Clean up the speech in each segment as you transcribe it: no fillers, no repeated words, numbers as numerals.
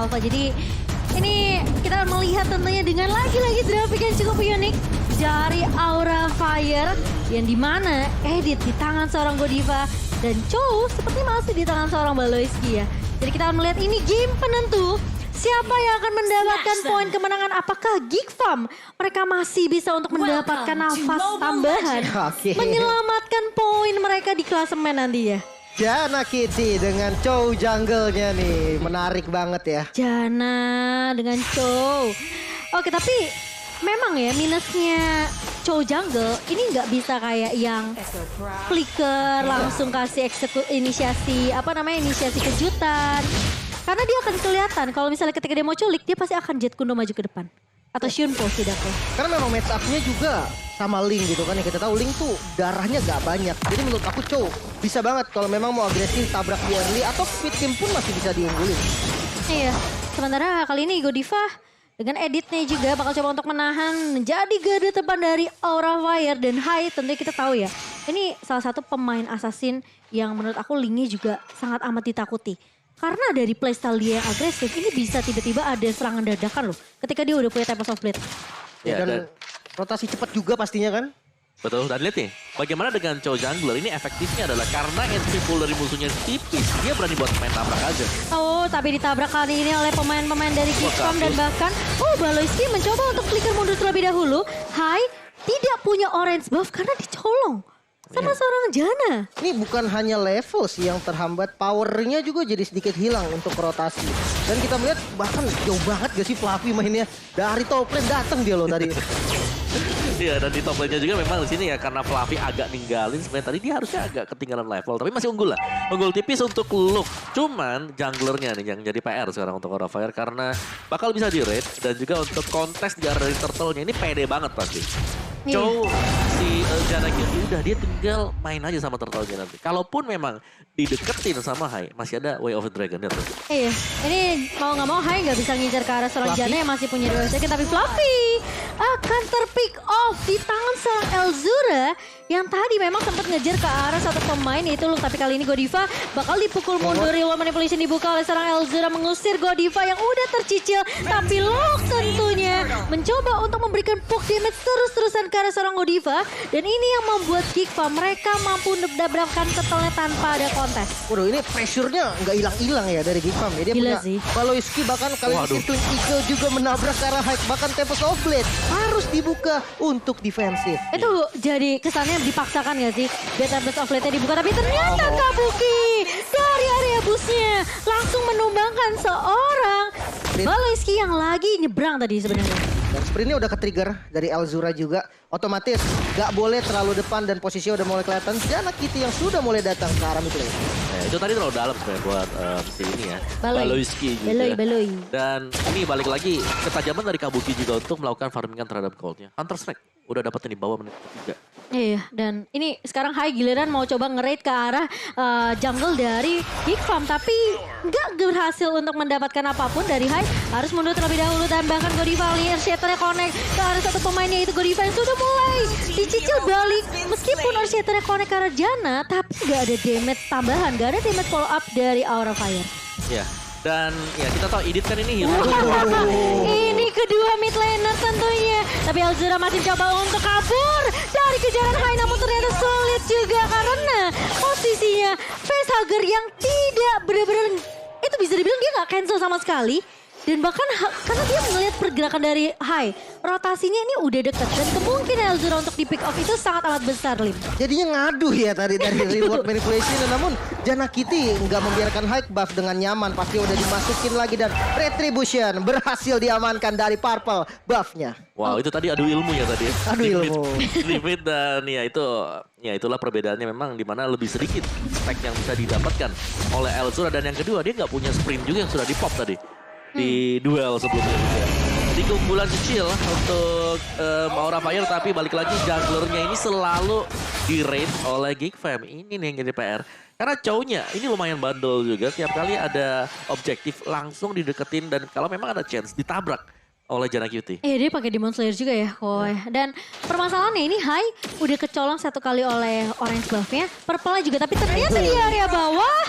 Alpha. Jadi ini kita melihat tentunya dengan lagi-lagi grafik yang cukup unik dari Aura Fire yang dimana edit di tangan seorang Godiva dan Chow seperti masih di tangan seorang Baloyski ya. Jadi kita akan melihat ini game penentu. Siapa yang akan mendapatkan poin kemenangan? Apakah Geek Farm? Mereka masih bisa untuk mendapatkan nafas tambahan. Menyelamatkan poin mereka di klasemen nanti ya. Jana Kitty dengan Chow jungle-nya nih. Menarik banget ya. Jana dengan Chow. Oke, tapi memang ya minusnya Chow jungle ini nggak bisa kayak yang flicker langsung kasih inisiasi kejutan. Karena dia akan kelihatan kalau misalnya ketika dia mau culik dia pasti akan Jet Kundo maju ke depan. Atau Shunpo setidaknya. Karena memang match up-nya juga sama Ling gitu kan. Yang kita tahu Ling tuh darahnya gak banyak. Jadi menurut aku Chow bisa banget kalau memang mau agresif tabrak di early. Atau speed team pun masih bisa diunggulin. Iya, sementara kali ini Godiva dengan editnya juga bakal coba untuk menahan menjadi garda depan dari Aura Fire dan Hai. Tentunya kita tahu ya, ini salah satu pemain assassin yang menurut aku Lingnya juga sangat amat ditakuti. Karena dari playstyle dia yang agresif, ini bisa tiba-tiba ada serangan dadakan loh. Ketika dia udah punya Tempest of Blade. Ya, dan rotasi cepat juga pastinya kan. Betul, dan lihat nih, bagaimana dengan Chow Jungler ini efektifnya adalah karena entry pool dari musuhnya tipis, dia berani buat main tabrak aja. Oh, tapi ditabrak kali ini oleh pemain-pemain dari Geek Farm dan bahkan, Baloyski mencoba untuk flicker mundur terlebih dahulu. Hai, tidak punya orange buff karena dicolong sama seorang Jana. Ini bukan hanya level sih yang terhambat, powernya juga jadi sedikit hilang untuk rotasi. Dan kita melihat bahkan jauh banget gak sih Fluffy mainnya. Dari top lane datang dia loh tadi. Iya, dan di top lane-nya juga memang di sini ya karena Fluffy agak ninggalin sebenarnya tadi dia harusnya agak ketinggalan level tapi masih unggul lah. Unggul tipis untuk Luke. Cuman junglernya nih yang jadi PR sekarang untuk Aura Fire karena bakal bisa di-raid dan juga untuk kontes di area turtle-nya ini pede banget pasti. Chow si Jana Kitty udah dia tinggal main aja sama turtle-nya nanti. Kalaupun memang dideketin sama Hai masih ada Way of the Dragon-nya tuh. Iya, ini mau nggak mau Hai nggak bisa ngincar ke arah seorang Jana yang masih punya 2 second. Tapi Fluffy akan terpick off di tangan seorang Elzura yang tadi memang sempat ngejar ke arah satu pemain yaitu Luke. Tapi kali ini Godiva bakal dipukul mundur. Real manipulation dibuka oleh seorang Elzura mengusir Godiva yang udah tercicil. Tapi Luke tentunya mencoba untuk memberikan poke damage terus-terusan ke arah seorang Godiva. Dan ini yang membuat Geek Farm mereka mampu mendabrakkan turtle-nya tanpa ada kontes. Waduh, ini pressure-nya nggak hilang-hilang ya dari Geek Farm. Dia Gila punya sih. Baloyski bahkan kali ini Twin Eagle juga menabrak ke arah Hike. Bahkan Tempest of Blade harus dibuka untuk defensif. Itu jadi kesannya dipaksakan gak sih? Biar Tempest of Blade-nya dibuka. Tapi ternyata Kabuki dari area busnya langsung menumbangkan seorang Baloyski yang lagi nyebrang tadi sebenarnya. Dan sprintnya udah ke-trigger dari Elzura juga. Otomatis gak boleh terlalu depan dan posisinya udah mulai kelihatan. Jana Kitty yang sudah mulai datang ke arah mid lane. Nah, itu tadi terlalu dalam sebenarnya buat si ini ya. Baloyski juga. Baloy. Dan ini balik lagi ketajaman dari Kabuki juga untuk melakukan farmingan terhadap goldnya. Counter Strike udah dapetin di bawah menit ketiga. Iya, dan ini sekarang Hai giliran mau coba nge-raid ke arah jungle dari Geek Farm. Tapi nggak berhasil untuk mendapatkan apapun dari Hai. Harus mundur terlebih dahulu dan bahkan Godiva liar Shatternya connect ke arah satu pemainnya itu Godiva yang sudah mulai dicicil balik. Meskipun Shatternya connect ke arah Jana, tapi nggak ada damage tambahan, nggak ada damage follow up dari Aura Fire. Ya, dan ya kita tahu Edith kan ini hero. Ini kedua mid laner tentunya. Tapi Elzura masih coba untuk kabur dari kejaran Hai. Namun ternyata sulit juga karena posisinya facehugger yang tidak benar-benar itu bisa dibilang dia nggak cancel sama sekali. Dan bahkan karena dia melihat pergerakan dari Hai, rotasinya ini udah deket. Dan kemungkinan Elzura untuk di pick off itu sangat amat besar, Lim. Jadinya ngaduh ya tadi dari reward manipulation. Namun Jana Kitty nggak membiarkan high buff dengan nyaman. Pasti udah dimasukin lagi dan retribution berhasil diamankan dari purple buffnya. Wow, itu tadi adu ilmu ya tadi. Adu ilmu. Limit dan ya itulah perbedaannya memang di mana lebih sedikit spek yang bisa didapatkan oleh Elzura. Dan yang kedua dia nggak punya sprint juga yang sudah di pop tadi. Di duel sebelumnya juga. Jadi keunggulan kecil untuk Aura Fire tapi balik lagi junglernya ini selalu di-raid oleh Geek Fam. Ini nih yang jadi PR. Karena Chow-nya ini lumayan bandel juga. Tiap kali ada objektif langsung dideketin dan kalau memang ada chance ditabrak oleh Jana Kitty. Dia pakai Demon Slayer juga ya, Dan permasalahannya ini Hai udah kecolong satu kali oleh orange buff-nya. Purple juga, tapi ternyata di area bawah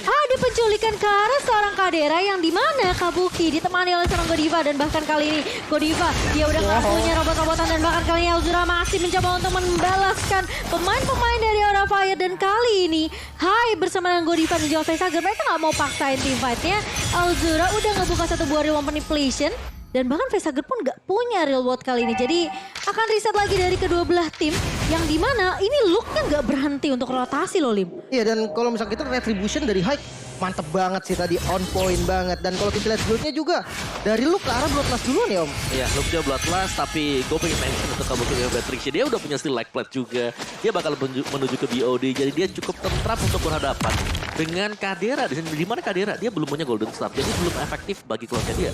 ada penculikan ke arah seorang Kadera yang dimana Kabuki ditemani oleh seorang Godiva dan bahkan kali ini Godiva dia udah nggak punya robot-robotan dan bahkan kali ini Elzura masih mencoba untuk membalaskan pemain-pemain dari Aura Fire dan kali ini Hai bersama dengan Godiva dan juga Facehager mereka nggak mau paksain team fight-nya. Elzura udah ngebuka satu buah real manipulation. Dan bahkan Facehager pun gak punya real world kali ini. Jadi akan reset lagi dari kedua belah tim. Yang dimana ini looknya gak berhenti untuk rotasi loh Lim. Iya dan kalau misalnya kita retribution dari Hike mantep banget sih tadi, on point banget. Dan kalau kita lihat build-nya juga dari look ke arah Bloodlust duluan ya Om. Iya, looknya Bloodlust tapi gue pengen mention untuk Kabuki dengan Patricia. Dia udah punya skill like plate juga. Dia bakal menuju ke BOD. Jadi dia cukup tentram untuk berhadapan dengan Kadera. Di sini dimana Kadera dia belum punya Golden Staff. Jadi belum efektif bagi keluarga dia.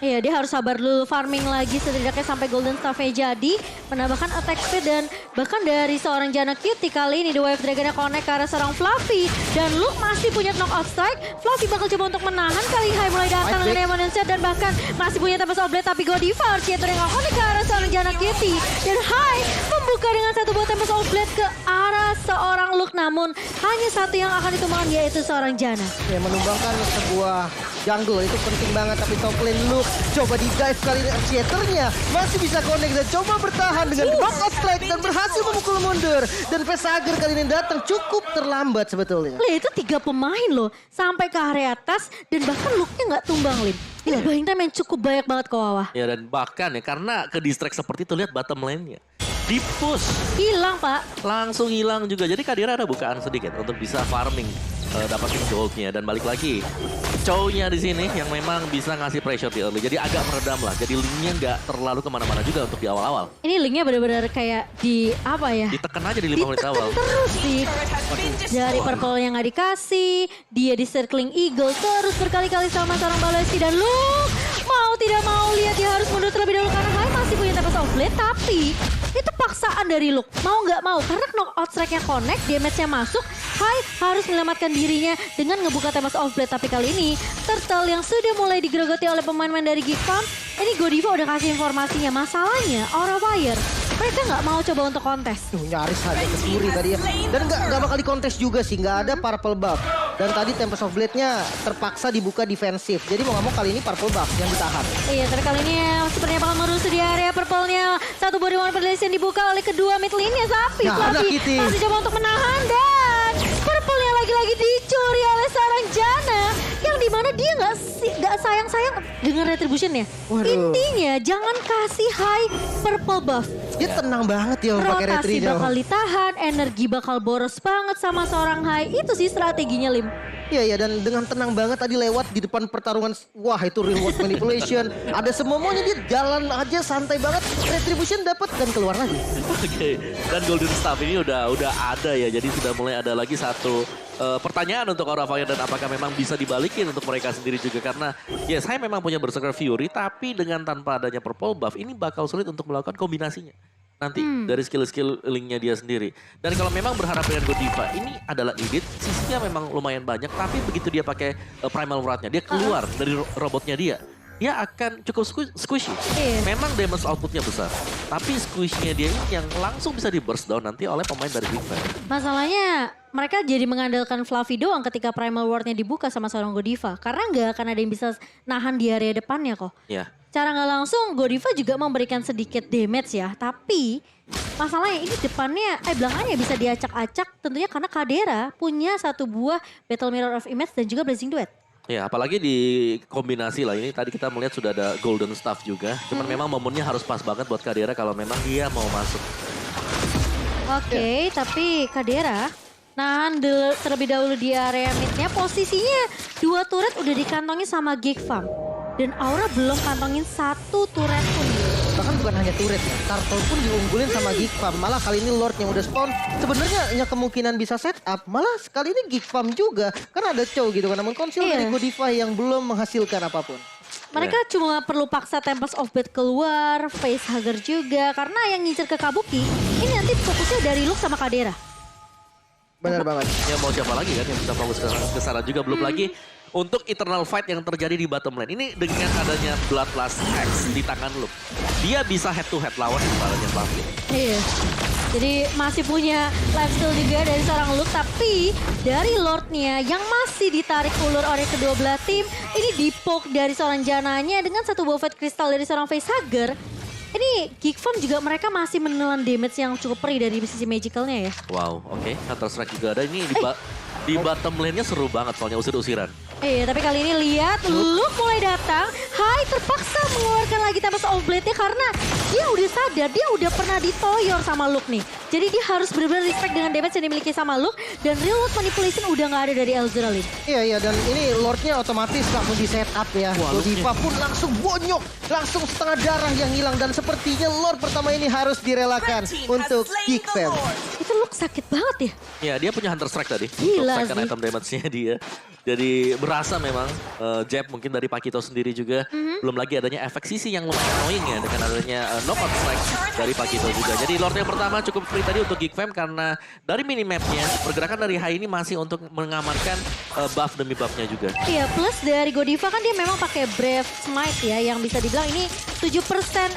Iya dia harus sabar dulu farming lagi setidaknya sampai Golden Staff-nya jadi. Menambahkan attack speed dan bahkan dari seorang Janna Cutie kali ini The Wave Dragon-nya connect ke arah seorang Fluffy. Dan Luke masih punya knockout strike. Fluffy bakal coba untuk menahan kali Hai mulai datang dengan Demon Set dan bahkan masih punya Tempest of Blade. Tapi Godiva Archietor yang connect ke arah seorang Janna Cutie. Dan Hai membuka dengan satu buah Tempest of Blade ke arah seorang Luke. Namun hanya satu yang akan ditumbangkan yaitu seorang Janna. Ya menumbangkan sebuah jungle itu penting banget tapi top lane Luke coba di dive kali ini Archietor-nya masih bisa connect dan coba bertahan dengan knockout strike dan berhasil memukul mundur. Dan Facehager kali ini datang cukup terlambat sebetulnya. Lihat itu 3 pemain loh sampai ke area atas dan bahkan looknya nggak tumbang Lim. Ini buying time yang cukup banyak banget ke bawah. Ya dan bahkan ya karena ke distract seperti itu lihat bottom lane-nya. Di push. Hilang Pak. Langsung hilang juga. Jadi Kadera ada bukaan sedikit untuk bisa farming dapatin goldnya dan balik lagi. Chow-nya di sini yang memang bisa ngasih pressure di early. Jadi agak meredam lah. Jadi linknya nggak terlalu kemana-mana juga untuk di awal-awal. Ini linknya benar-benar kayak di apa ya? Ditekan aja di 5 menit awal. Terus sih. Dari purple yang nggak dikasih. Dia di circling eagle terus berkali-kali sama seorang Balesi. Dan Luke mau tidak mau lihat dia harus mundur terlebih dahulu karena Hai masih punya Tempest of Blade. Tapi itu paksaan dari Luke. Mau nggak mau karena knockout strike-nya connect, damage-nya masuk. Hai harus menyelamatkan dirinya dengan ngebuka Tempest of Blade. Tapi kali ini Turtle yang sudah mulai digerogoti oleh pemain-pemain dari Geek Farm. Ini Godiva udah kasih informasinya. Masalahnya Aura Fire mereka nggak mau coba untuk kontes. Nyaris aja ke Suri tadi ya. Dan nggak bakal dikontes juga sih. Nggak ada purple buff. Dan tadi Tempest of Blade-nya terpaksa dibuka defensif. Jadi mau nggak mau kali ini purple buff yang ditahan. Iya, tapi kali ini sepertinya bakal merusuh di area purple-nya. Satu body one yang dibuka oleh kedua mid lane-nya. Tapi Nah, Fluffy masih coba untuk menahan. Dan purple-nya lagi-lagi dicuri oleh seorang Janna. Yang dimana dia nggak sayang-sayang dengan retribution-nya. Waduh. Intinya jangan kasih high purple buff. Dia tenang banget ya pakai Rotasi retri-nya. bakal ditahan, energi bakal boros banget sama seorang high. Itu sih strateginya Lim. Iya dan dengan tenang banget tadi lewat di depan pertarungan. Wah itu real world manipulation. Ada semuanya dia jalan aja santai banget. Retribution dapat dan keluar lagi. Oke. Dan Golden Staff ini udah ada ya. Jadi sudah mulai ada lagi satu pertanyaan untuk Aura Fire dan apakah memang bisa dibalikin untuk mereka sendiri juga karena ya saya memang punya Berserker Fury tapi dengan tanpa adanya purple buff ini bakal sulit untuk melakukan kombinasinya nanti dari skill-skill linknya dia sendiri. Dan kalau memang berharap dengan Godiva ini adalah edit, sisinya memang lumayan banyak tapi begitu dia pakai Primal Wrath-nya dia keluar dari robotnya dia akan cukup squishy. Memang damage outputnya besar. Tapi squishy-nya dia ini yang langsung bisa di burst down nanti oleh pemain dari Big Bang. Masalahnya mereka jadi mengandalkan Fluffy doang ketika Primal Ward-nya dibuka sama seorang Godiva. Karena nggak akan ada yang bisa nahan di area depannya kok. Ya. Cara nggak langsung Godiva juga memberikan sedikit damage ya. Tapi masalahnya ini depannya, belakangnya bisa diacak-acak tentunya karena Kadera punya satu buah Battle Mirror of Image dan juga Blazing Duet. Ya apalagi di kombinasi lah ini tadi kita melihat sudah ada Golden Staff juga. Cuman memang momennya harus pas banget buat Kadera kalau memang dia mau masuk. Oke, tapi Kadera nahan terlebih dahulu di area midnya. Posisinya 2 turret udah dikantongi sama Geek Farm. Dan Aura belum kantongin 1 turret pun. Bahkan bukan hanya turret ya, Turtle pun diunggulin sama Geek Farm. Malah kali ini Lord yang udah spawn sebenarnya hanya kemungkinan bisa set up. Malah sekali ini Geek Farm juga karena ada Chow gitu kan. Namun konsil dari Godiva yang belum menghasilkan apapun. Mereka cuma perlu paksa Tempest of Blade keluar, Facehager juga. Karena yang ngincer ke Kabuki, ini nanti fokusnya dari Luke sama Kadera. Benar banget. Ya mau siapa lagi kan yang bisa fokus ke sana juga. Belum lagi untuk eternal fight yang terjadi di bottom lane. Ini dengan adanya Bloodlust X di tangan Luke. Dia bisa head to head lawan ibaratnya Fluffy. Iya. Jadi masih punya life steal juga dari seorang Luke. Tapi dari Lordnya yang masih ditarik ulur oleh kedua belah tim. Ini dipoke dari seorang Jananya dengan satu buffet kristal dari seorang facehugger. Ini Geek Farm juga mereka masih menelan damage yang cukup perih dari sisi magicalnya ya. Wow, oke. Counter Strike juga ada. Ini di bottom lane-nya seru banget soalnya usir-usiran. Iya, tapi kali ini lihat Luke mulai datang. Hai terpaksa mengeluarkan lagi Tempest of Blade-nya karena dia udah sadar, dia udah pernah ditoyor sama Luke nih. Jadi dia harus benar-benar respect dengan damage yang dimiliki sama Luke. Dan real world manipulation udah gak ada dari Elzura Lin. Iya, dan ini Lordnya otomatis langsung di setup ya. Godiva pun langsung bonyok, langsung setengah darah yang hilang. Dan sepertinya Lord pertama ini harus direlakan untuk Geek Fam. Itu Luke sakit banget ya. Ya, dia punya Hunter Strike tadi. Gila Untuk sih. item damage-nya dia. Jadi berasa memang jab mungkin dari Pakito sendiri juga. Belum lagi adanya efek sisi yang lumayan annoying ya dengan adanya knockout strike dari Pakito juga. Jadi Lord yang pertama cukup free tadi untuk Geek Fam karena dari minimapnya pergerakan dari Hai ini masih untuk mengamankan buff demi buffnya juga. Iya, plus dari Godiva kan dia memang pakai Brave Smite ya, yang bisa dibilang ini 7%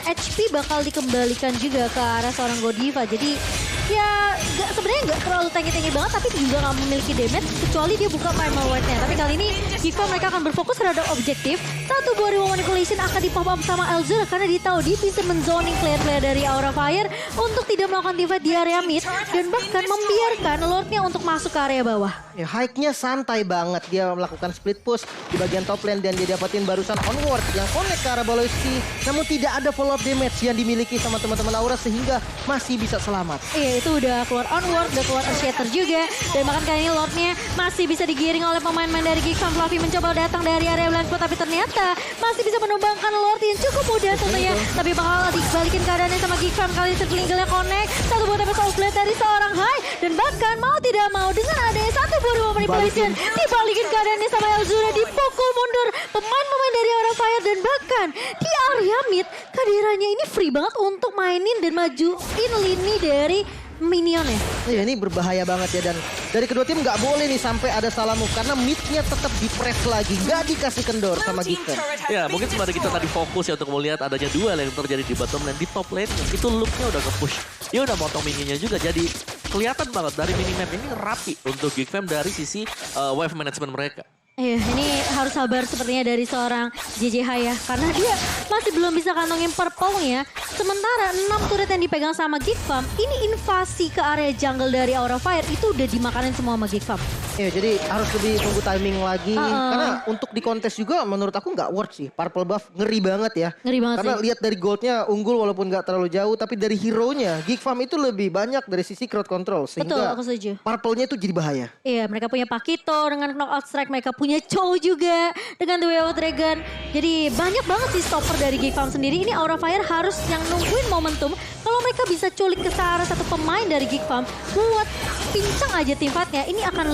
HP bakal dikembalikan juga ke arah seorang Godiva. Jadi ya sebenarnya nggak terlalu tinggi-tinggi banget, tapi juga nggak memiliki damage kecuali dia buka Primal Ward-nya. Tapi kali ini Geekfam mereka akan berfokus terhadap objektif. Satu buah Reward Manipulation akan di pop up sama Elzura karena dia tahu dia bisa menzoning player-player dari Aura Fire untuk tidak melakukan teamfight di area mid dan bahkan membiarkan Lordnya untuk masuk ke area bawah. Ya, hike-nya santai banget. Dia melakukan split push di bagian top lane dan dia dapetin barusan onward yang connect ke arah Baloiski. Namun tidak ada follow up damage yang dimiliki sama teman-teman Aura sehingga masih bisa selamat. Iya, itu udah keluar onward, udah keluar shatter juga. Dan bahkan kali ini Lordnya masih bisa digiring oleh pemain-pemain dari Geekfam. Fluffy mencoba datang dari area blind spot, tapi ternyata masih bisa menumbangkan Lord yang cukup mudah tentunya. Tapi bakal dibalikin keadaannya sama Geekfam. Kali ini tergelinggalnya connect. Satu buah Tempest of Blade dari seorang Hai. Dan bahkan mau tidak mau dengan adanya satu buah Reward Manipulation dibalikin keadaannya sama Elzura, dipukul mundur pemain-pemain dari Aura Fire. Dan bahkan di area mid kehadirannya ini free banget untuk mainin dan majuin lini dari minionnya. Ya, ini berbahaya banget ya, dan dari kedua tim nggak boleh nih sampai ada salah move karena mid-nya tetap di-press lagi, nggak dikasih kendor sama Geekfam. Ya, mungkin sembari kita tadi fokus ya untuk melihat adanya duel yang terjadi di bottom lane. Di top lane itu look-nya udah ke-push. Dia udah motong minionnya juga, jadi kelihatan banget dari minimap ini rapi untuk Geekfam dari sisi wave management mereka. Iya, ini harus sabar sepertinya dari seorang JJH ya. Karena dia masih belum bisa kantongin purple-nya. Sementara 6 turret yang dipegang sama Geekfam, ini invasi ke area jungle dari Aura Fire itu udah dimakanin semua sama Geekfam. Ya, jadi harus lebih tunggu timing lagi. Karena untuk di kontes juga menurut aku nggak worth sih. Purple buff ngeri banget ya. Ngeri banget Karena sih. lihat dari goldnya unggul walaupun nggak terlalu jauh. Tapi dari hero-nya, Geekfam itu lebih banyak dari sisi crowd control. Betul, Sehingga aku setuju. purple-nya itu jadi bahaya. Iya, mereka punya Pakito dengan knockout strike, mereka punya Chow juga dengan The Way of Dragon. Jadi banyak banget sih stopper dari Geekfam sendiri. Ini Aura Fire harus yang nungguin momentum. Kalau mereka bisa culik ke arah satu pemain dari Geekfam buat pincang aja teamfightnya, ini akan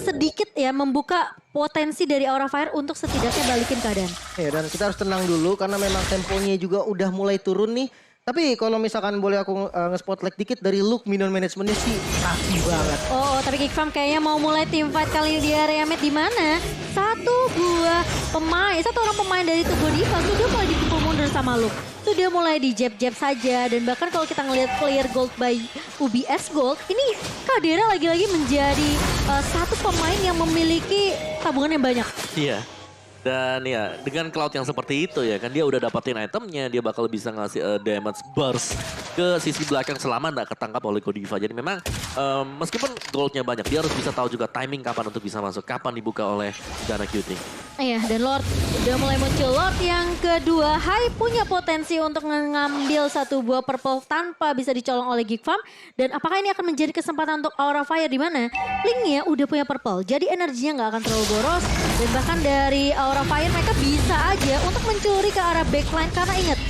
sedikit ya membuka potensi dari Aura Fire untuk setidaknya balikin keadaan. Ya, dan kita harus tenang dulu karena memang temponya juga udah mulai turun nih. Tapi kalau misalkan boleh aku nge-spotlight dikit dari look minion managementnya sih rapi banget. Oh, tapi Geekfam kayaknya mau mulai teamfight kali ini di area mid di mana satu orang pemain dari Tugu Diva sudah mulai dipukul mundur sama Luke. Sudah mulai di jab-jab saja, dan bahkan kalau kita ngelihat player gold by UBS Gold, ini Kadera lagi-lagi menjadi satu pemain yang memiliki tabungan yang banyak. Iya. Dan ya dengan Cloud yang seperti itu ya kan dia udah dapetin itemnya, dia bakal bisa ngasih damage burst ke sisi belakang selama nggak ketangkap oleh Godiva. Jadi memang meskipun goldnya banyak, dia harus bisa tahu juga timing kapan untuk bisa masuk, kapan dibuka oleh Jana Cuting. Iya, dan Lord udah mulai muncul. Lord yang kedua, Hai punya potensi untuk mengambil satu buah purple tanpa bisa dicolong oleh Geekfam. Dan apakah ini akan menjadi kesempatan untuk Aura Fire di mana Linknya udah punya purple, jadi energinya nggak akan terlalu boros. Dan bahkan dari Aura Fire mereka bisa aja untuk mencuri ke arah backline karena ingat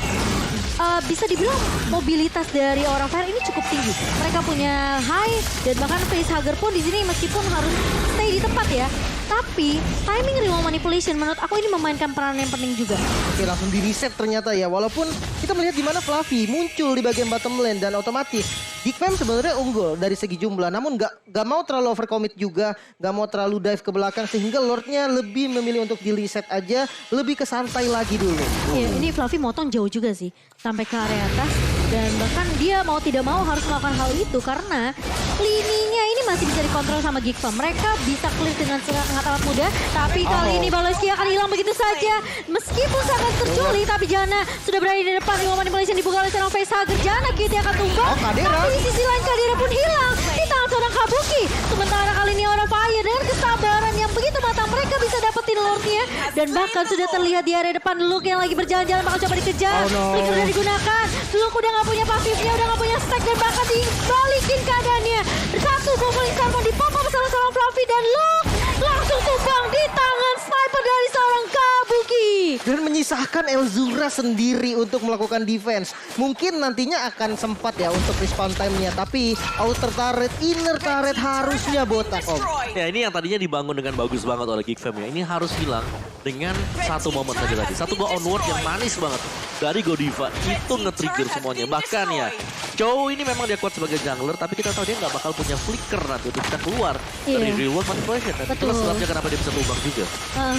bisa dibilang mobilitas dari Aura Fire ini cukup tinggi. Mereka punya Hai dan bahkan facehugger pun di sini meskipun harus stay di tempat ya. Tapi timing remote manipulation menurut aku ini memainkan peran yang penting juga. Oke, langsung di reset ternyata ya. Walaupun kita melihat di mana Fluffy muncul di bagian bottom lane dan otomatis Geekfam sebenarnya unggul dari segi jumlah. Namun nggak mau terlalu overcommit juga, nggak mau terlalu dive ke belakang sehingga Lordnya lebih memilih untuk di reset aja, lebih ke santai lagi dulu. Iya, ini Fluffy motong jauh juga sih sampai ke area atas. Dan bahkan dia mau tidak mau harus melakukan hal itu karena lininya ini masih bisa dikontrol sama Gigfa. Mereka bisa clear dengan sangat amat mudah. Tapi kali ini Baloski akan hilang begitu saja. Meskipun sangat terculik, tapi Jana sudah berada di depan. Ilmu manipulation dibuka oleh seorang Facehager. Jana Kitty akan tumbang. Kadira. Tapi di sisi lain Kadira pun hilang di tangan seorang Kabuki. Sementara kali ini Aura Fire dengan kesabaran yang begitu matang mereka bisa dapetin lordnya. Dan bahkan sudah terlihat di area depan Luke yang lagi berjalan-jalan bakal coba dikejar. Flicker udah digunakan. Luke udah gak punya pasifnya, udah gak punya stack dan bahkan dibalikin keadaannya. Satu Bumbling Salmon dipop up salah seorang Fluffy dan Luke langsung tumbang di tangan sniper dari seorang Kabuki. Dan menyisahkan Elzura sendiri untuk melakukan defense. Mungkin nantinya akan sempat ya untuk respawn time-nya. Tapi outer turret, inner turret harusnya botak Om. Ya ini yang tadinya dibangun dengan bagus banget oleh Geek Fam ya. Ini harus hilang dengan satu momen saja tadi. Satu go onward yang manis banget dari Godiva. Itu nge-trigger semuanya. Bahkan ya, Chow ini memang dia kuat sebagai jungler. Tapi kita tahu dia nggak bakal punya flicker nanti untuk bisa keluar dari real world manipulation. Dan itulah sebabnya kenapa dia bisa tumbang juga.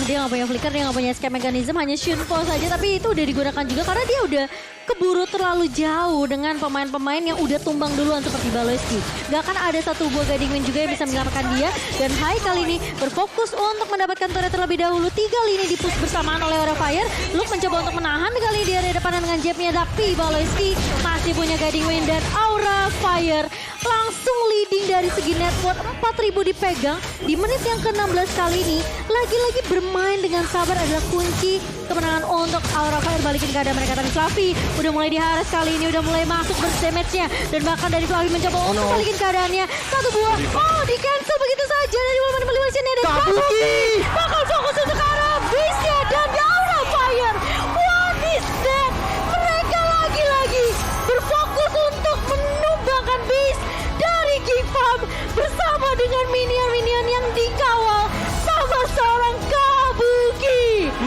Dia nggak punya flicker, dia nggak punya escape mechanism, hanya Shunpo saja. Tapi itu udah digunakan juga karena dia udah keburu terlalu jauh dengan pemain-pemain yang udah tumbang duluan seperti Baloski. Gak akan ada satu buah guiding wind juga yang bisa menyelamatkan dia. Dan Hai kali ini berfokus untuk mendapatkan turret terlebih dahulu. 3 lini dipush bersamaan oleh Aura Fire. Luke mencoba untuk menahan kali di area depan dengan jabnya. Tapi Baloski masih punya guiding wind dan Aura Fire langsung leading dari segi net worth 4.000 dipegang. Di menit yang ke-16 kali ini lagi-lagi bermain dengan sabar adalah kunci kemenangan untuk Aura Fire. Balikin keadaan mereka. Tapi Fluffy udah mulai diharas kali ini, udah mulai masuk damage-nya. Dan bahkan dari Fluffy mencoba untuk balikin keadaannya. Satu buah, di cancel begitu saja dari Woman Manipulation-nya. Dan Kabuki bakal fokus untuk arah base-nya.